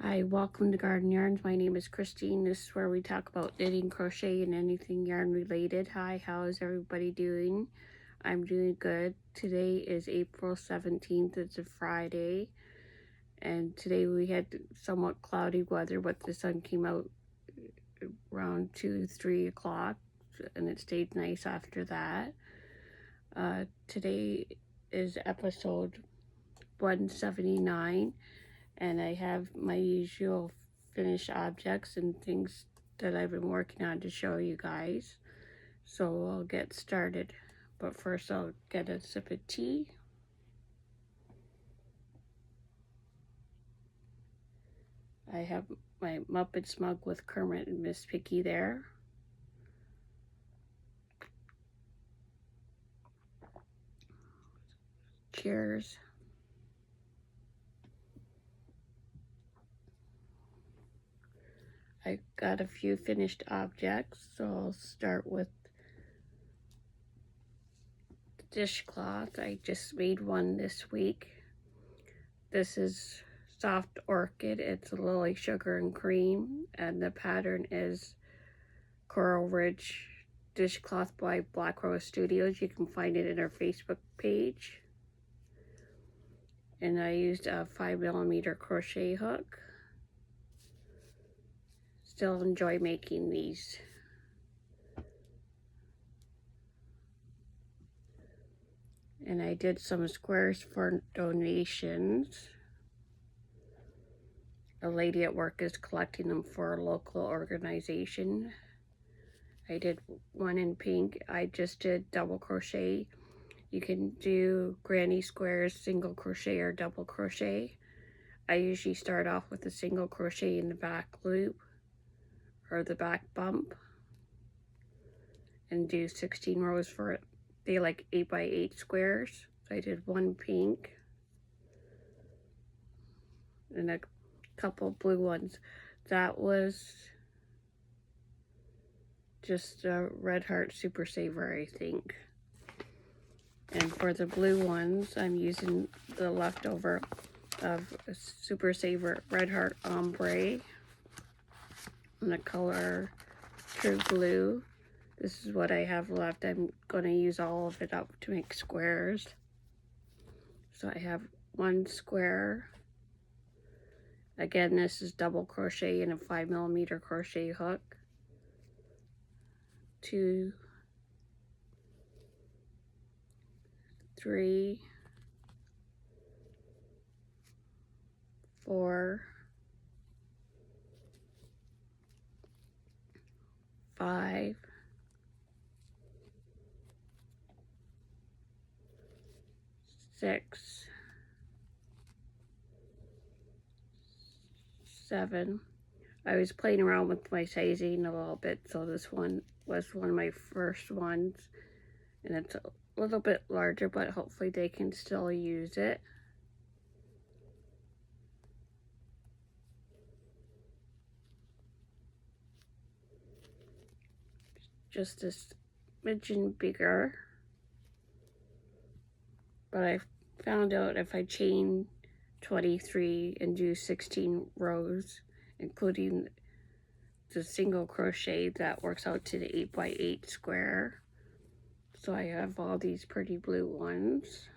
Hi, welcome to Garden Yarns. My name is Christine. This is where we talk about knitting, crochet, and anything yarn related. Hi, how is everybody doing? I'm doing good. Today is April 17th. It's a Friday. And today we had somewhat cloudy weather, but the sun came out around 2-3 o'clock, and it stayed nice after that. Today is episode 179. And I have my usual finished objects and things that I've been working on to show you guys. So I'll get started. But first I'll get a sip of tea. I have my Muppets mug with Kermit and Miss Piggy there. Cheers. I got a few finished objects, so I'll start with the dishcloth. I just made one this week. This is Soft Orchid. It's a Lily Sugar and Cream, and the pattern is Coral Ridge Dishcloth by Black Rose Studios. You can find it in our Facebook page. And I used a 5mm crochet hook. Still enjoy making these. And I did some squares for donations. A lady at work is collecting them for a local organization. I did one in pink. I just did double crochet. You can do granny squares, single crochet or double crochet. I usually start off with a single crochet in the back loop or the back bump and do 16 rows for it. They like 8x8 squares. So I did one pink and a couple blue ones. That was just a Red Heart Super Saver, I think. And for the blue ones, I'm using the leftover of Super Saver Red Heart Ombre in the color True Blue. This is what I have left. I'm going to use all of it up to make squares. So I have one square. Again, this is double crochet in a 5mm crochet hook. 2, 3, 4, 5, 6, 7. I was playing around with my sizing a little bit, so this one was one of my first ones, and it's a little bit larger, but hopefully they can still use it. Just a smidgen bigger, but I found out if I chain 23 and do 16 rows, including the single crochet, that works out to the 8x8 square. So I have all these pretty blue ones.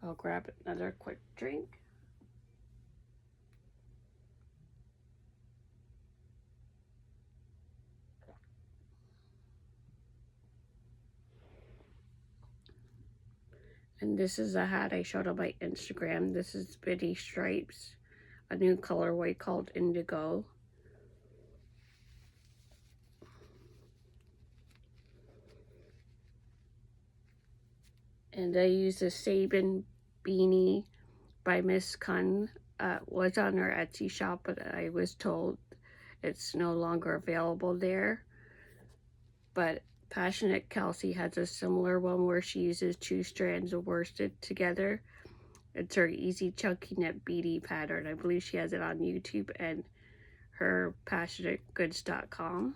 I'll grab another quick drink. And this is a hat I showed on my Instagram. This is Bitty Stripes, a new colorway called Indigo. And I use the Soybin Beanie by Miskun. Was on our Etsy shop, but I was told it's no longer available there. But Passionate Kelsie has a similar one where she uses 2 strands of worsted together. It's her Easy Chunky Knit Beanie pattern. I believe she has it on YouTube and her passionategoods.com.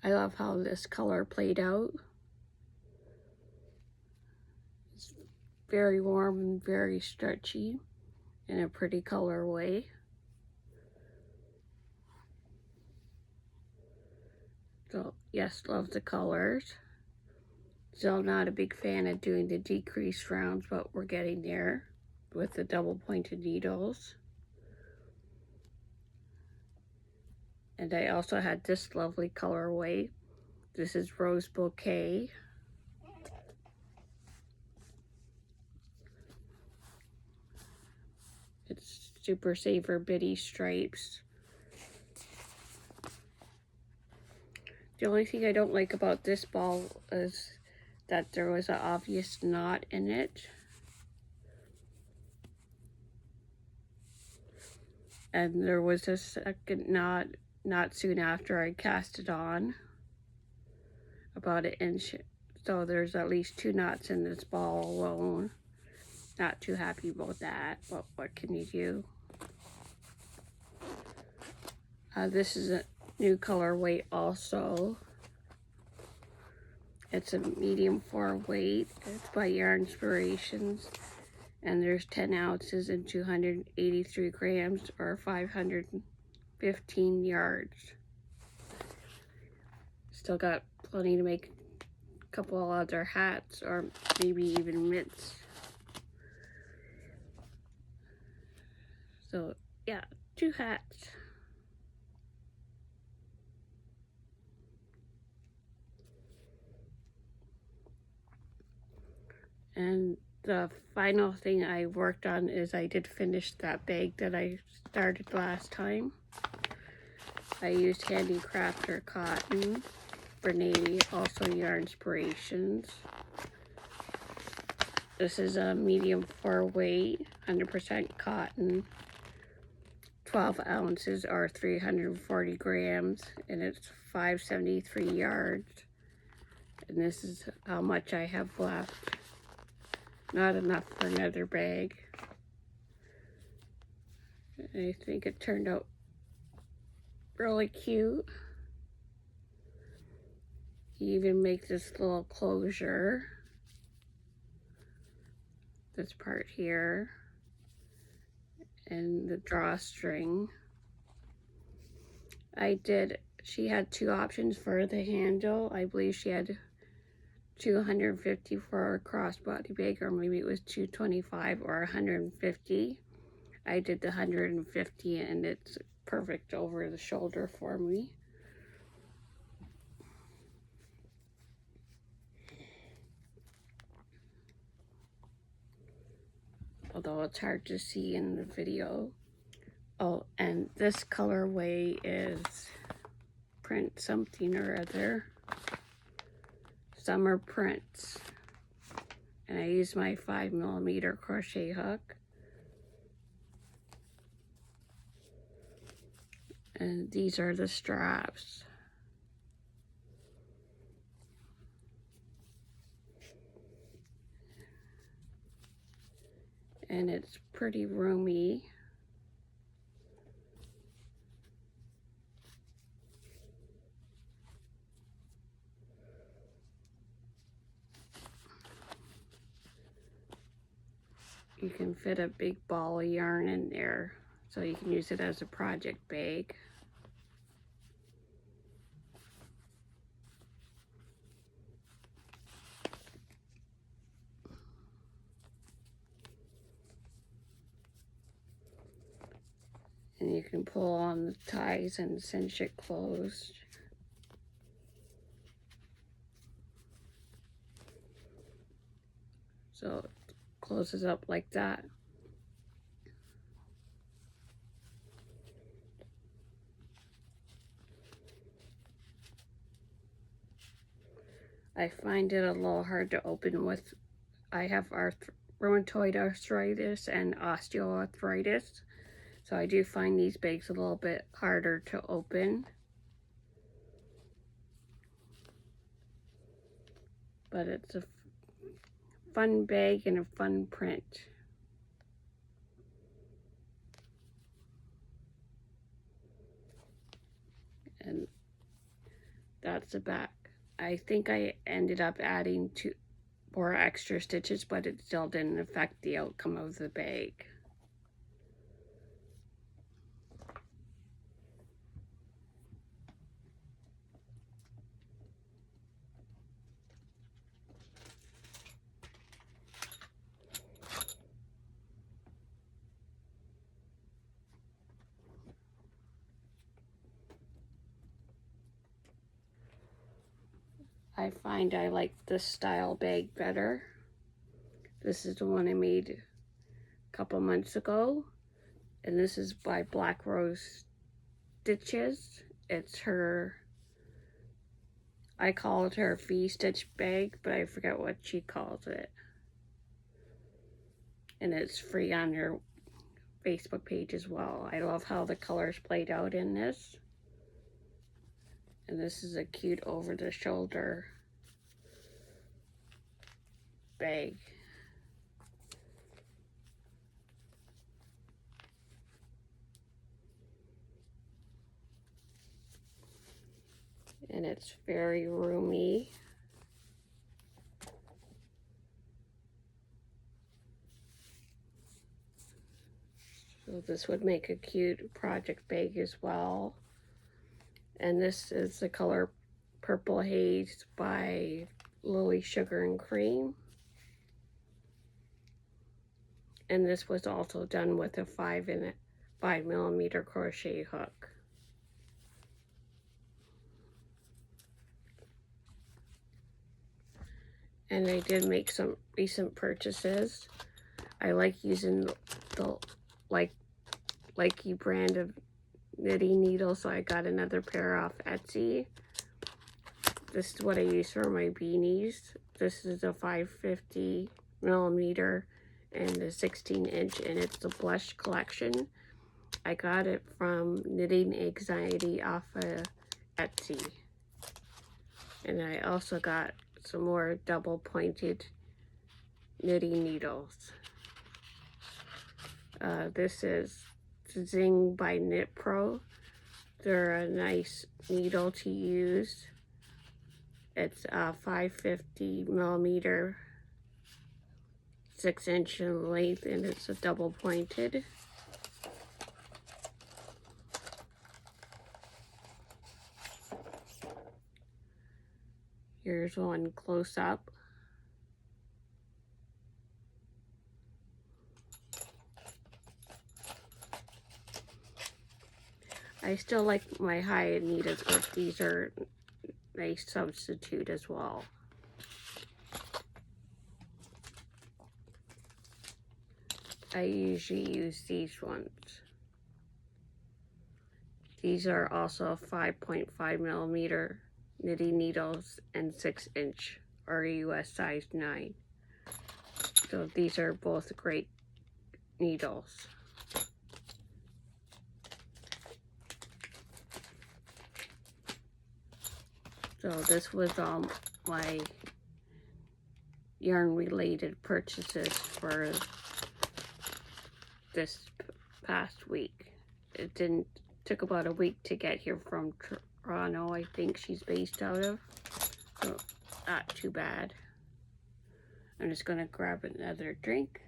I love how this color played out. very warm and very stretchy in a pretty colorway. So yes, love the colors. Still not a big fan of doing the decreased rounds, but we're getting there with the double pointed needles. And I also had this lovely colorway. This is Rose Bouquet. It's Super Saver Bitty stripes. The only thing I don't like about this ball is that there was an obvious knot in it. And there was a second knot not soon after I cast it on, about an inch. So there's at least 2 knots in this ball alone. Not too happy about that, but what can you do? This is a new colorway also. It's a medium 4 weight. It's by Yarnspirations. And there's 10 ounces and 283 grams or 515 yards. Still got plenty to make a couple other hats or maybe even mitts. So yeah, 2 hats. And the final thing I worked on is I did finish that bag that I started last time. I used Handicrafter cotton, Bernat, also Yarnspirations. This is a medium 4 weight, 100% cotton, 12 ounces or 340 grams, and it's 573 yards. And this is how much I have left. Not enough for another bag. I think it turned out really cute. You even make this little closure. This part here. And the drawstring. She had 2 options for the handle. I believe she had 250 for a crossbody bag, or maybe it was 225 or 150. I did the 150 and it's perfect over the shoulder for me. Although it's hard to see in the video. Oh, and this colorway is print something or other. Summer Prints. And I use my 5mm crochet hook. And these are the straps. And it's pretty roomy. You can fit a big ball of yarn in there, so you can use it as a project bag. And you can pull on the ties and cinch it closed. So it closes up like that. I find it a little hard to open with. I have rheumatoid arthritis and osteoarthritis, so I do find these bags a little bit harder to open. But it's a fun bag and a fun print. And that's the back. I think I ended up adding more extra stitches, but it still didn't affect the outcome of the bag. I find I like this style bag better. This is the one I made a couple months ago, and this is by Black Rose Stitches. It's her, I call it her V-stitch bag, but I forget what she calls it. And it's free on her Facebook page as well. I love how the colors played out in this. And this is a cute over-the-shoulder bag. And it's very roomy. So this would make a cute project bag as well. And this is the color Purple Haze by Lily Sugar and Cream. And this was also done with a 5mm crochet hook. And I did make some recent purchases. I like using the Likey brand of knitting needles, so I got another pair off Etsy. This is what I use for my beanies. This is a 550mm and a 16-inch, and it's the blush collection. I got it from Knitting Anxiety off of Etsy. And I also got some more double pointed knitting needles. This is Zing by Knit Pro. They're a nice needle to use. It's 550mm, 6-inch in length, and it's a double pointed. Here's one close up. I still like my high Anitas, but these are a nice substitute as well. I usually use these ones. These are also 5.5mm knitting needles and 6-inch or US size 9. So these are both great needles. So this was all my yarn related purchases for this past week. It took about a week to get here from Toronto, I think she's based out of. So not too bad. I'm just gonna grab another drink.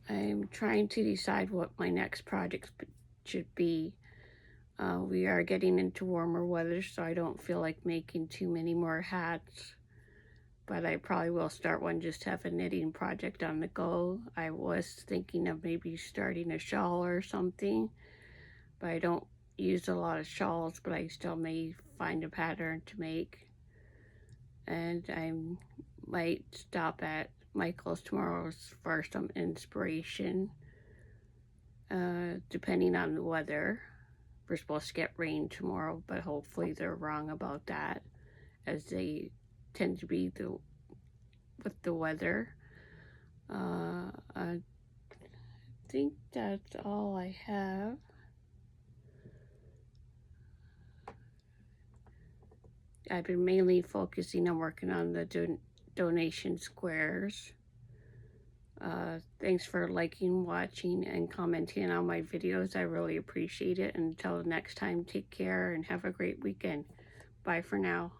I'm trying to decide what my next project should be. We are getting into warmer weather, so I don't feel like making too many more hats. But I probably will start one, just have a knitting project on the go. I was thinking of maybe starting a shawl or something, but I don't use a lot of shawls, but I still may find a pattern to make. And I might stop at Michael's tomorrow for some inspiration, depending on the weather. We're supposed to get rain tomorrow, but hopefully they're wrong about that, as they tend to be with the weather. I think that's all I have. I've been mainly focusing on working on the donation squares. Thanks for liking, watching, and commenting on my videos. I really appreciate it. Until next time, take care and have a great weekend. Bye for now.